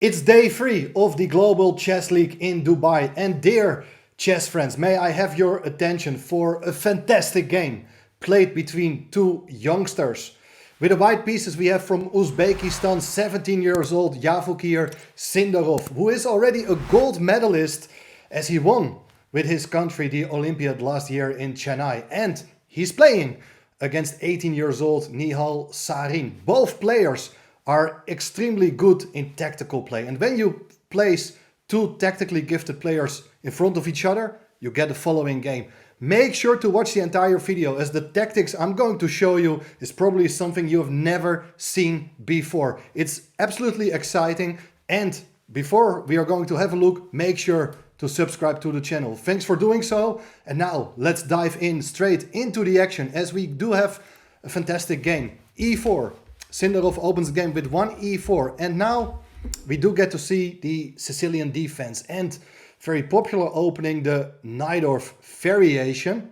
It's day 3 of the Global Chess League in Dubai, and dear chess friends, may I have your attention for a fantastic game played between two youngsters. With the white pieces we have from Uzbekistan, 17 years old Javokhir Sindarov, who is already a gold medalist as he won with his country the Olympiad last year in Chennai, and he's playing against 18 years old Nihal Sarin. Both players are extremely good in tactical play. And when you place two tactically gifted players in front of each other, you get the following game. Make sure to watch the entire video, as the tactics I'm going to show you is probably something you have never seen before. It's absolutely exciting, and before we are going to have a look, make sure to subscribe to the channel. Thanks for doing so, and now let's dive in straight into the action, as we do have a fantastic game. E4. Sindarov opens the game with one e4, and now we do get to see the Sicilian defense and very popular opening, the Najdorf variation.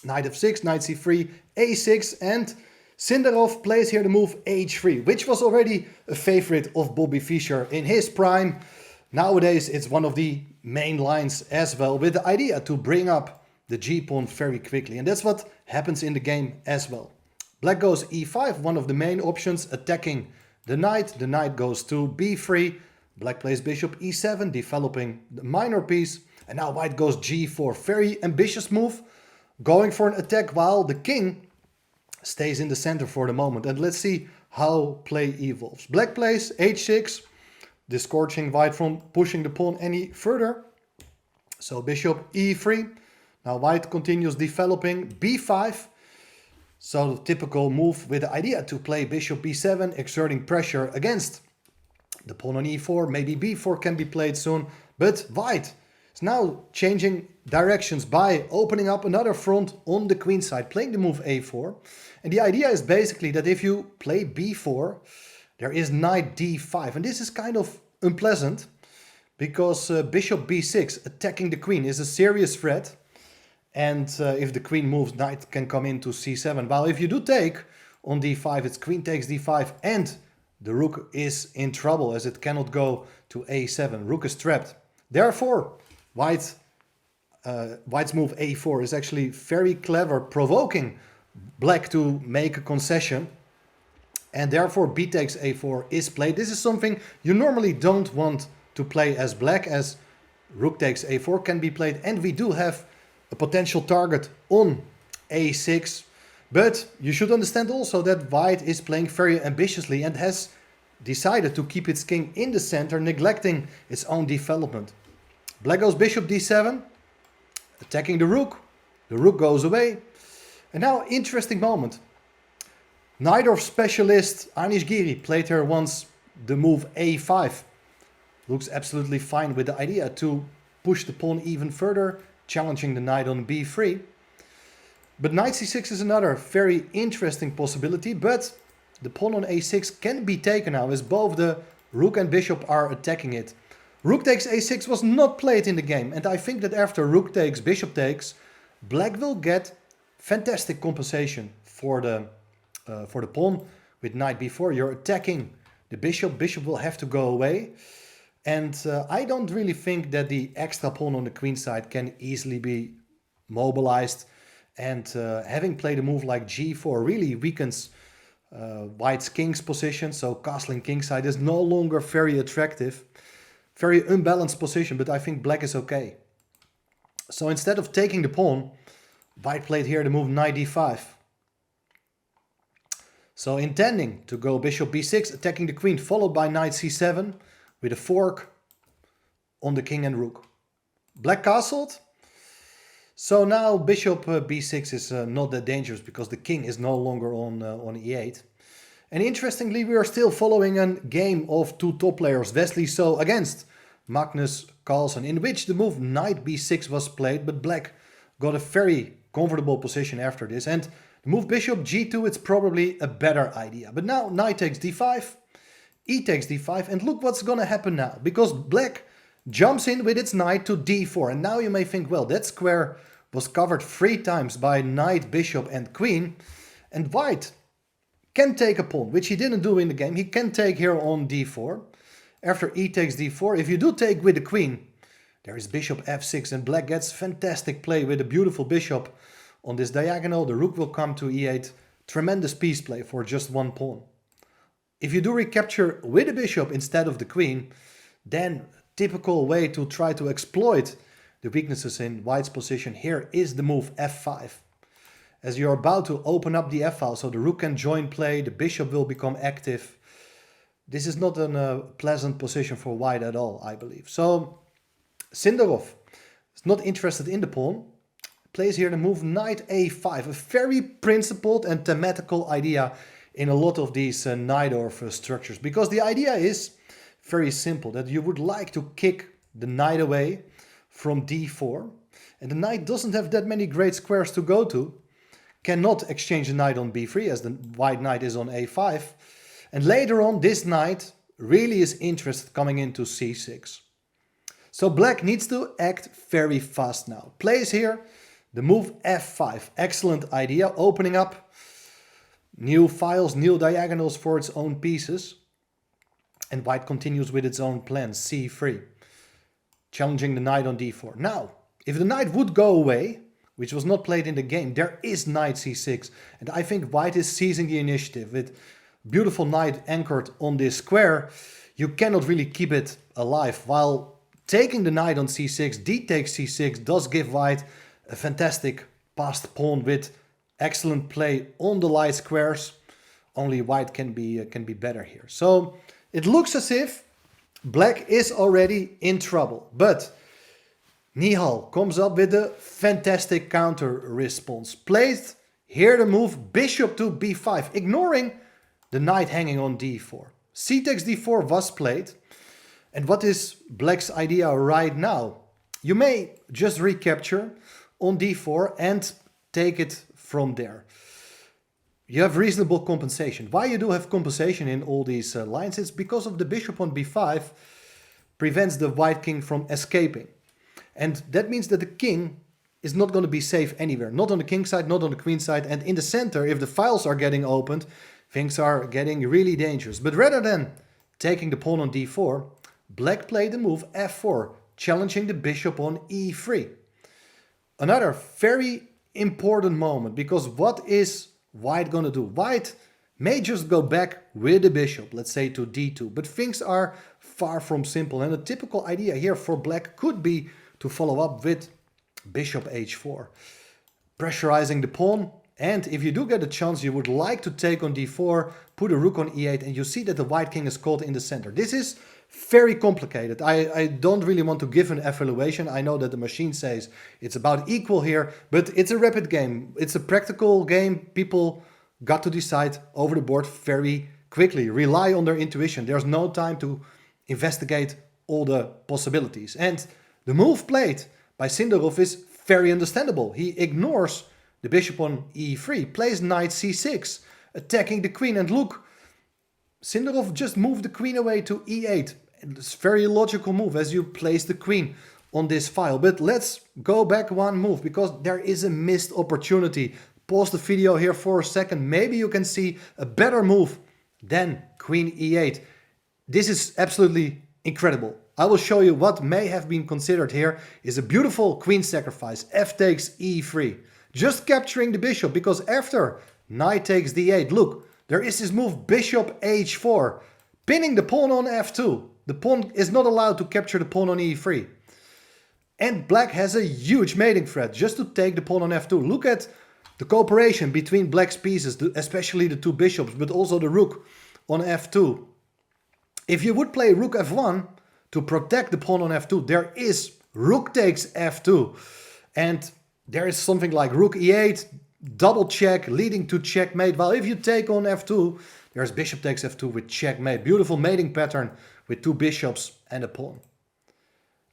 Knight f6, knight c3, a6, and Sindarov plays here the move h3, which was already a favorite of Bobby Fischer in his prime. Nowadays it's one of the main lines as well, with the idea to bring up the g-pawn very quickly, and that's what happens in the game as well. Black goes e5, one of the main options, attacking the knight. The knight goes to b3. Black plays bishop e7, developing the minor piece. And now white goes g4. Very ambitious move, going for an attack while the king stays in the center for the moment. And let's see how play evolves. Black plays h6, discouraging white from pushing the pawn any further. So bishop e3. Now white continues developing b5. So the typical move with the idea to play bishop b7, exerting pressure against the pawn on e4. Maybe b4 can be played soon, but white is now changing directions by opening up another front on the queen side, playing the move a4. And the idea is basically that if you play b4, there is knight d5. And this is kind of unpleasant, because bishop b6, attacking the queen, is a serious threat. And if the queen moves, knight can come into c7. While if you do take on d5, it's queen takes d5, and the rook is in trouble as it cannot go to a7. Rook is trapped. Therefore, white's move a4 is actually very clever, provoking black to make a concession. And therefore b takes a4 is played. This is something you normally don't want to play as black, as rook takes a4 can be played, and we do have a potential target on a6, but you should understand also that white is playing very ambitiously and has decided to keep its king in the center, neglecting its own development. Black goes bishop d7, attacking the rook goes away, and now interesting moment. Najdorf specialist Anish Giri played here once the move a5. Looks absolutely fine with the idea to push the pawn even further, challenging the knight on b3. But knight c6 is another very interesting possibility, but the pawn on a6 can be taken now, as both the rook and bishop are attacking it. Rook takes a6 was not played in the game, and I think that after rook takes, bishop takes, black will get fantastic compensation for the pawn with knight b4. You're attacking the bishop will have to go away. And I don't really think that the extra pawn on the queen side can easily be mobilized. And having played a move like g4 really weakens white's king's position. So castling kingside is no longer very attractive. Very unbalanced position, but I think black is okay. So instead of taking the pawn, white played here the move knight d5. So intending to go bishop b6, attacking the queen, followed by knight c7. With a fork on the king and rook. Black castled. So now bishop b6 is not that dangerous, because the king is no longer on e8. And interestingly, we are still following a game of two top players, Wesley So against Magnus Carlsen, in which the move knight b6 was played, but black got a very comfortable position after this. And the move bishop g2, it's probably a better idea. But now knight takes d5. E takes d5, and look what's gonna happen now, because black jumps in with its knight to d4, and now you may think, well, that square was covered 3 times by knight, bishop and queen, and white can take a pawn, which he didn't do in the game. He can take here on d4, After e takes d4, if you do take with the queen, there is bishop f6 and black gets fantastic play with a beautiful bishop on this diagonal. The rook will come to e8. Tremendous piece play for just one pawn. If you do recapture with the bishop instead of the queen, then typical way to try to exploit the weaknesses in white's position here is the move f5. As you're about to open up the f-file so the rook can join play, the bishop will become active. This is not a pleasant position for white at all, I believe. So Sindarov is not interested in the pawn. Plays here the move knight a5, a very principled and thematical idea in a lot of these Najdorf structures. Because the idea is very simple, that you would like to kick the knight away from d4. And the knight doesn't have that many great squares to go to. Cannot exchange the knight on b3 as the white knight is on a5. And later on, this knight really is interested coming into c6. So black needs to act very fast now. Plays here the move f5. Excellent idea, opening up new files, new diagonals for its own pieces. And white continues with its own plan, c3. Challenging the knight on d4. Now, if the knight would go away, which was not played in the game, there is knight c6. And I think white is seizing the initiative. With beautiful knight anchored on this square, you cannot really keep it alive. While taking the knight on c6, d takes c6 does give white a fantastic passed pawn with excellent play on the light squares. Only white can be better here. So it looks as if black is already in trouble. But Nihal comes up with a fantastic counter response. Plays here the move bishop to b5, ignoring the knight hanging on d4. C takes d4 was played. And what is black's idea right now? You may just recapture on d4 and take it from there. You have reasonable compensation. Why you do have compensation in all these lines? It's because of the bishop on b5 prevents the white king from escaping. And that means that the king is not going to be safe anywhere. Not on the king side, not on the queen side. And in the center, if the files are getting opened, things are getting really dangerous. But rather than taking the pawn on d4, black played the move f4, challenging the bishop on e3. Another very important moment, because what is white going to do? White may just go back with the bishop, let's say to d2, but things are far from simple. And a typical idea here for black could be to follow up with bishop h4, pressurizing the pawn. And if you do get a chance, you would like to take on d4, put a rook on e8, and you see that the white king is caught in the center. This is very complicated. I don't really want to give an evaluation. I know that the machine says it's about equal here, but it's a rapid game. It's a practical game. People got to decide over the board very quickly. Rely on their intuition. There's no time to investigate all the possibilities. And the move played by Sindarov is very understandable. He ignores the bishop on e3, plays knight c6, attacking the queen. And look, Sindarov just moved the queen away to e8. It's a very logical move as you place the queen on this file. But let's go back one move, because there is a missed opportunity. Pause the video here for a second. Maybe you can see a better move than queen e8. This is absolutely incredible. I will show you what may have been considered here is a beautiful queen sacrifice. F takes e3. Just capturing the bishop, because after knight takes d8, look, there is this move bishop h4, pinning the pawn on f2. The pawn is not allowed to capture the pawn on e3. And black has a huge mating threat just to take the pawn on f2. Look at the cooperation between black's pieces, especially the two bishops, but also the rook on f2. If you would play rook f1 to protect the pawn on f2, there is rook takes f2. And there is something like rook e8, double check, leading to checkmate. While if you take on f2, there's bishop takes f2 with checkmate. Beautiful mating pattern with two bishops and a pawn.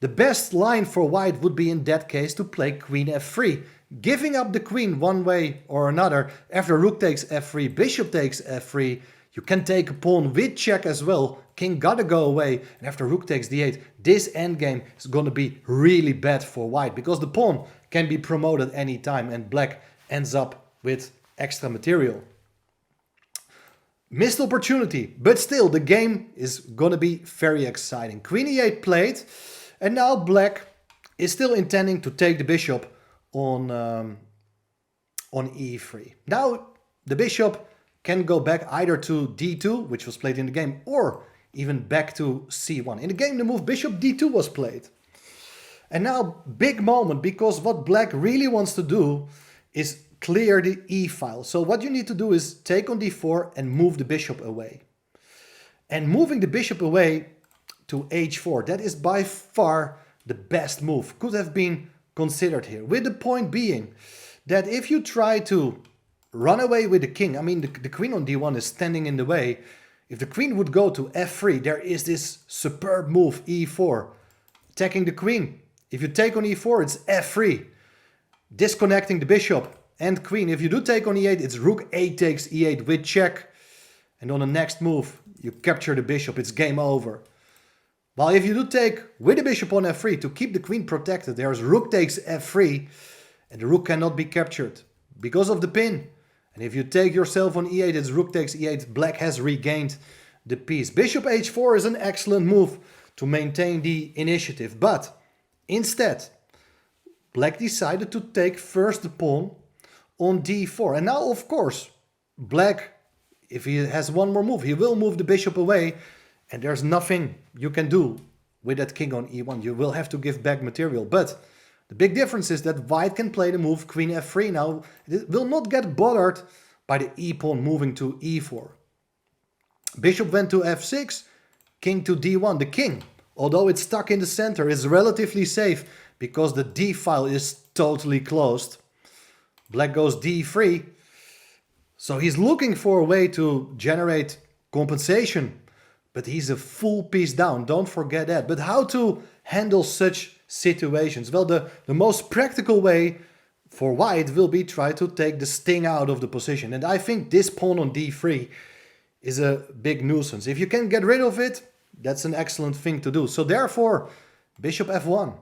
The best line for white would be in that case to play queen f3, giving up the queen one way or another. After rook takes f3, bishop takes f3, you can take a pawn with check as well. King gotta go away. And after rook takes d8, this endgame is going to be really bad for white, because the pawn can be promoted anytime and black ends up with extra material. Missed opportunity, but still the game is gonna be very exciting. Queen e8 played, and now black is still intending to take the bishop on e3. Now the bishop can go back either to d2, which was played in the game, or even back to c1. In the game, the move bishop d2 was played. And now, big moment, because what black really wants to do is clear the e file. So what you need to do is take on d4 and move the bishop away. And moving the bishop away to h4, that is by far the best move. Could have been considered here. With the point being that if you try to run away with the king, I mean the queen on d1 is standing in the way. If the queen would go to f3, there is this superb move e4, attacking the queen. If you take on e4, it's f3, disconnecting the bishop and queen. If you do take on e8, it's rook a takes e8 with check. And on the next move, you capture the bishop, it's game over. While if you do take with the bishop on f3 to keep the queen protected, there's rook takes f3, and the rook cannot be captured because of the pin. And if you take yourself on e8, it's rook takes e8, black has regained the piece. Bishop h4 is an excellent move to maintain the initiative, but instead, black decided to take first the pawn on d4. And now, of course, black, if he has one more move, he will move the bishop away, and there's nothing you can do with that king on e1. You will have to give back material. But the big difference is that white can play the move queen f3 now. It will not get bothered by the e-pawn moving to e4. Bishop went to f6, king to d1. The king, although it's stuck in the center, is relatively safe because the d file is totally closed. Black goes d3. So he's looking for a way to generate compensation, but he's a full piece down, don't forget that. But how to handle such situations? Well, the most practical way for white will be try to take the sting out of the position. And I think this pawn on d3 is a big nuisance. If you can get rid of it, that's an excellent thing to do. So therefore, bishop f1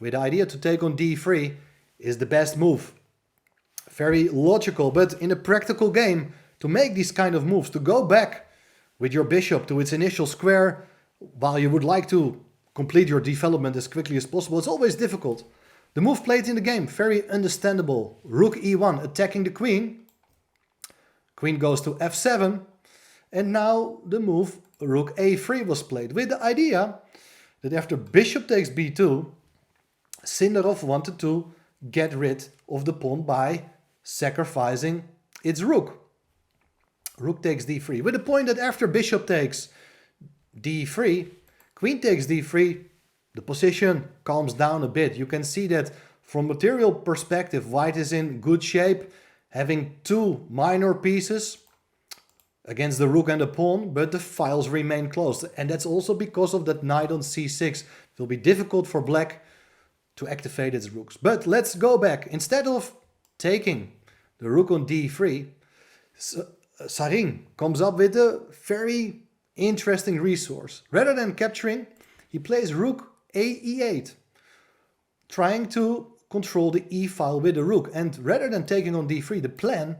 with the idea to take on d3 is the best move. Very logical, but in a practical game, to make these kind of moves, to go back with your bishop to its initial square, while you would like to complete your development as quickly as possible, it's always difficult. The move played in the game, very understandable. Rook e1 attacking the queen. Queen goes to f7. And now the move rook a3 was played, with the idea that after bishop takes b2, Sindarov wanted to get rid of the pawn by sacrificing its rook. Rook takes d3, with the point that after bishop takes d3, queen takes d3, the position calms down a bit. You can see that from material perspective, white is in good shape, having two minor pieces against the rook and the pawn, but the files remain closed. And that's also because of that knight on c6. It will be difficult for black to activate its rooks. But let's go back. Instead of taking the rook on d3, Sarin comes up with a very interesting resource. Rather than capturing, he plays rook a e8, trying to control the e file with the rook. And rather than taking on d3, the plan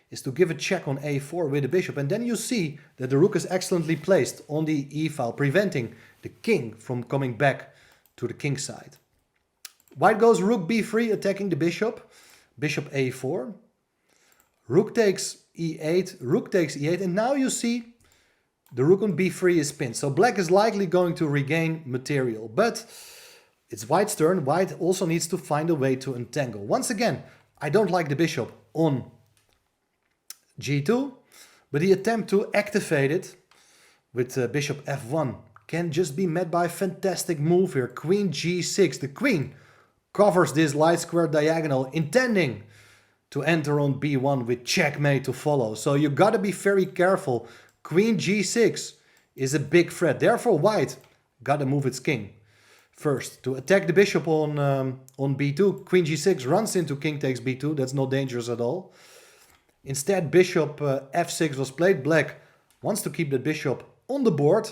is to give a check on a4 with the bishop. And then you see that the rook is excellently placed on the e file, preventing the king from coming back to the king side. White goes rook b3, attacking the bishop. Bishop a4. Rook takes e8, rook takes e8, and now you see the rook on b3 is pinned. So black is likely going to regain material, but it's white's turn. White also needs to find a way to entangle. Once again, I don't like the bishop on g2, but the attempt to activate it with bishop f1 can just be met by a fantastic move here. Queen g6. The queen covers this light square diagonal, intending to enter on b1 with checkmate to follow. So you gotta be very careful. Queen g6 is a big threat. Therefore, white gotta move its king first to attack the bishop on b2. Queen g6 runs into king takes b2. That's not dangerous at all. Instead, bishop f6 was played. Black wants to keep the bishop on the board.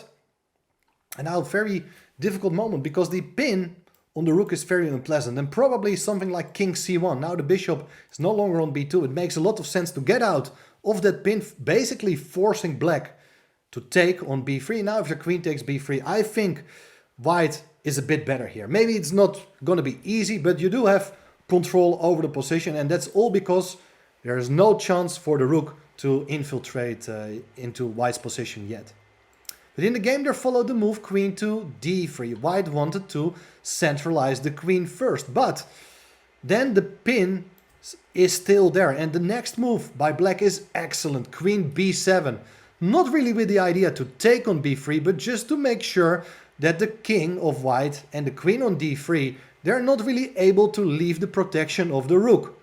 And now a very difficult moment because the pin on the rook is very unpleasant, and probably something like king c1. Now the bishop is no longer on b2. It makes a lot of sense to get out of that pin, basically forcing black to take on b3. Now if the queen takes b3, I think white is a bit better here. Maybe it's not going to be easy, but you do have control over the position, and that's all because there is no chance for the rook to infiltrate into white's position yet. But in the game there followed the move queen to d3. White wanted to centralize the queen first, but then the pin is still there, and the next move by black is excellent. Queen b7. Not really with the idea to take on b3, but just to make sure that the king of white and the queen on d3, they're not really able to leave the protection of the rook.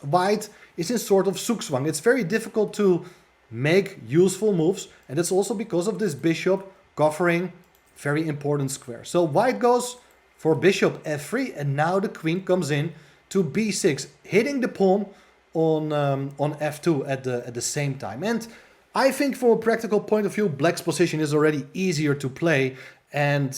White is in sort of zugzwang. It's very difficult to make useful moves, and it's also because of this bishop covering very important square. So white goes for bishop f3, and now the queen comes in to b6, hitting the pawn on f2 at the same time. And I think from a practical point of view, black's position is already easier to play, and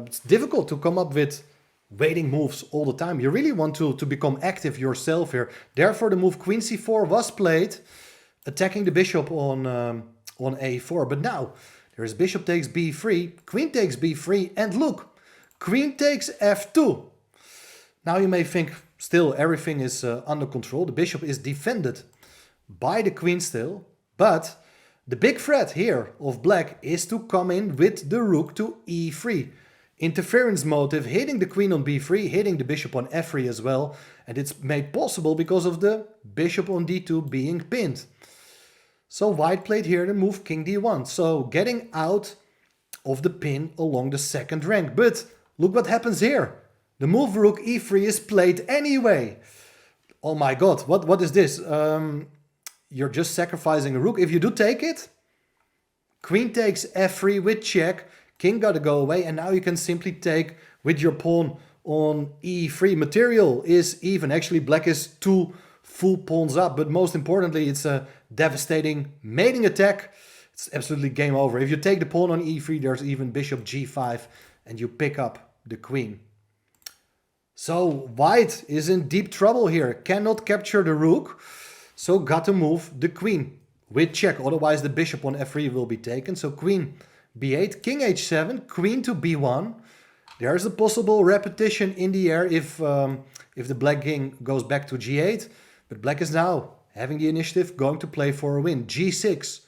it's difficult to come up with waiting moves all the time. You really want to become active yourself here. Therefore the move queen c4 was played, attacking the bishop on a4. But now there is bishop takes b3, queen takes b3, and look, queen takes f2. Now you may think still everything is under control. The bishop is defended by the queen still, but the big threat here of black is to come in with the rook to e3. Interference motive, hitting the queen on b3, hitting the bishop on f3 as well, and it's made possible because of the bishop on d2 being pinned. So white played here the move king d1, so getting out of the pin along the second rank. But look what happens here. The move rook e3 is played anyway. Oh my god, what is this? You're just sacrificing a rook. If you do take it, queen takes f3 with check, king gotta go away, and now you can simply take with your pawn on e3. Material is even. Actually, black is 2 full pawns up, but most importantly, it's a devastating mating attack. It's absolutely game over. If you take the pawn on e3, there's even bishop g5, and you pick up the queen. So white is in deep trouble here. Cannot capture the rook, so got to move the queen with check. Otherwise, the bishop on f3 will be taken. So queen b8, king h7, queen to b1. There's a possible repetition in the air if the black king goes back to g8. But black is now having the initiative, going to play for a win. g6.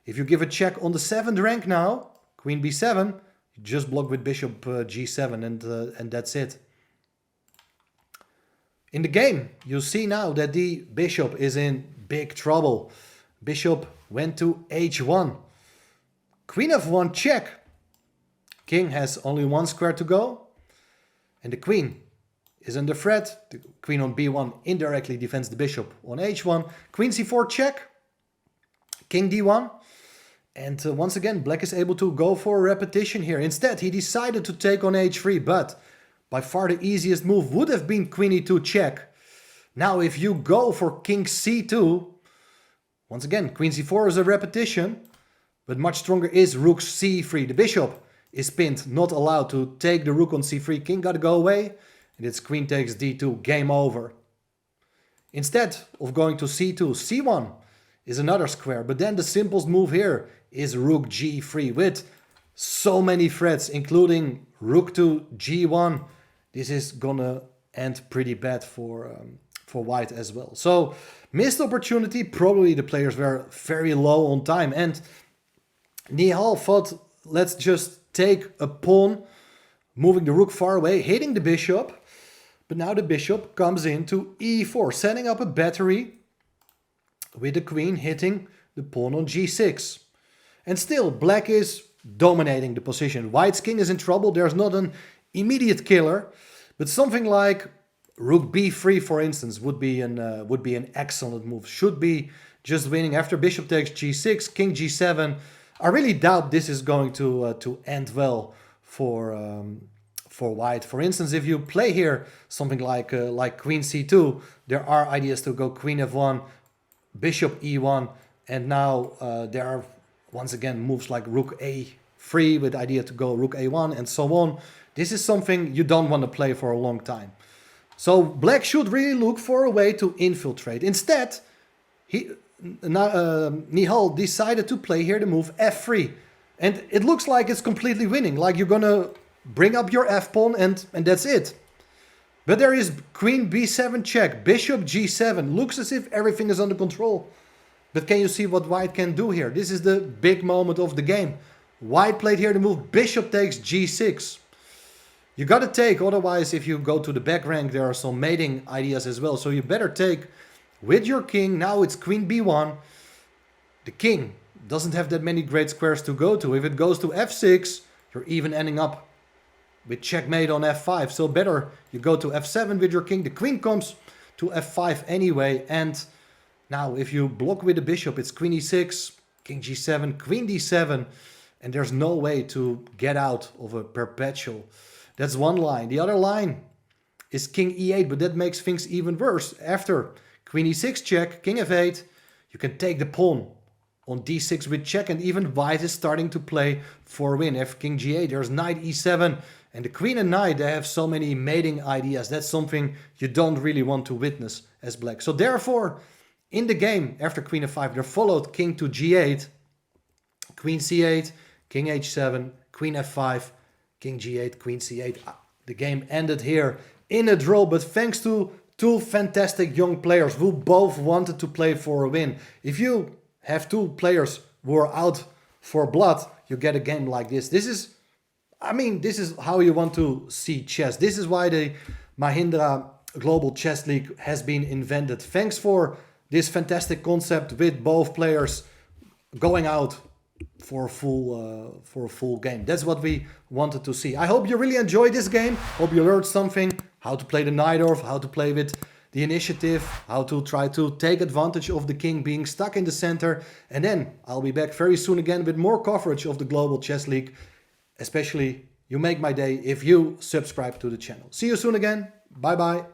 If you give a check on the 7th rank now, queen b7, you just block with bishop g7, and that's it. In the game, you see now that the bishop is in big trouble. Bishop went to h1. Queen f1 check. King has only one square to go. And the queen is under threat. The queen on b1 indirectly defends the bishop on h1. Queen c4 check. King d1. And once again, black is able to go for a repetition here. Instead, he decided to take on h3, but by far the easiest move would have been queen e2 check. Now if you go for king c2, once again, queen c4 is a repetition, but much stronger is rook c3. The bishop is pinned, not allowed to take the rook on c3. King gotta go away, and it's queen takes d2, game over. Instead of going to c2, c1 is another square, but then the simplest move here is rook g3 with so many threats, including rook to g1. This is gonna end pretty bad for white as well. So missed opportunity. Probably the players were very low on time, and Nihal thought, let's just take a pawn, moving the rook far away, hitting the bishop. But now the bishop comes into e4, setting up a battery with the queen hitting the pawn on g6. And still, black is dominating the position. White's king is in trouble. There's not an immediate killer, but something like rook b3, for instance, would be an excellent move. Should be just winning after bishop takes g6, king g7. I really doubt this is going to end well for white. For instance, if you play here something like queen c2, there are ideas to go queen f1, bishop e1, and now there are once again moves like rook a free with the idea to go rook a1 and so on. This is something you don't want to play for a long time. So black should really look for a way to infiltrate. Instead, Nihal decided to play here the move f3. And it looks like it's completely winning, like you're gonna bring up your f-pawn and that's it. But there is queen b7 check, bishop g7, looks as if everything is under control. But can you see what white can do here? This is the big moment of the game. White played here the move bishop takes g6. You gotta take, otherwise if you go to the back rank there are some mating ideas as well. So you better take with your king. Now it's queen b1. The king doesn't have that many great squares to go to. If it goes to f6, you're even ending up with checkmate on f5. So better you go to f7 with your king. The queen comes to f5 anyway. And now if you block with the bishop, it's queen e6, king g7, queen d7. And there's no way to get out of a perpetual. That's one line. The other line is king e8, but that makes things even worse. After queen e6 check, king f8, you can take the pawn on d6 with check, and even white is starting to play for a win. After king g8, there's knight e7, and the queen and knight, they have so many mating ideas. That's something you don't really want to witness as black. So therefore, in the game, after queen f5, there followed king to g8, queen c8, king h7, queen f5, king g8, queen c8. The game ended here in a draw, but thanks to two fantastic young players who both wanted to play for a win. If you have two players who are out for blood, you get a game like this. This is how you want to see chess. This is why the Mahindra Global Chess League has been invented. Thanks for this fantastic concept with both players going out for a full game. That's what we wanted to see. I hope you really enjoyed this game. Hope you learned something, how to play the knight off, how to play with the initiative, how to try to take advantage of the king being stuck in the center. And then I'll be back very soon again with more coverage of the Global Chess League. Especially, you make my day if you subscribe to the channel. See you soon again. Bye bye.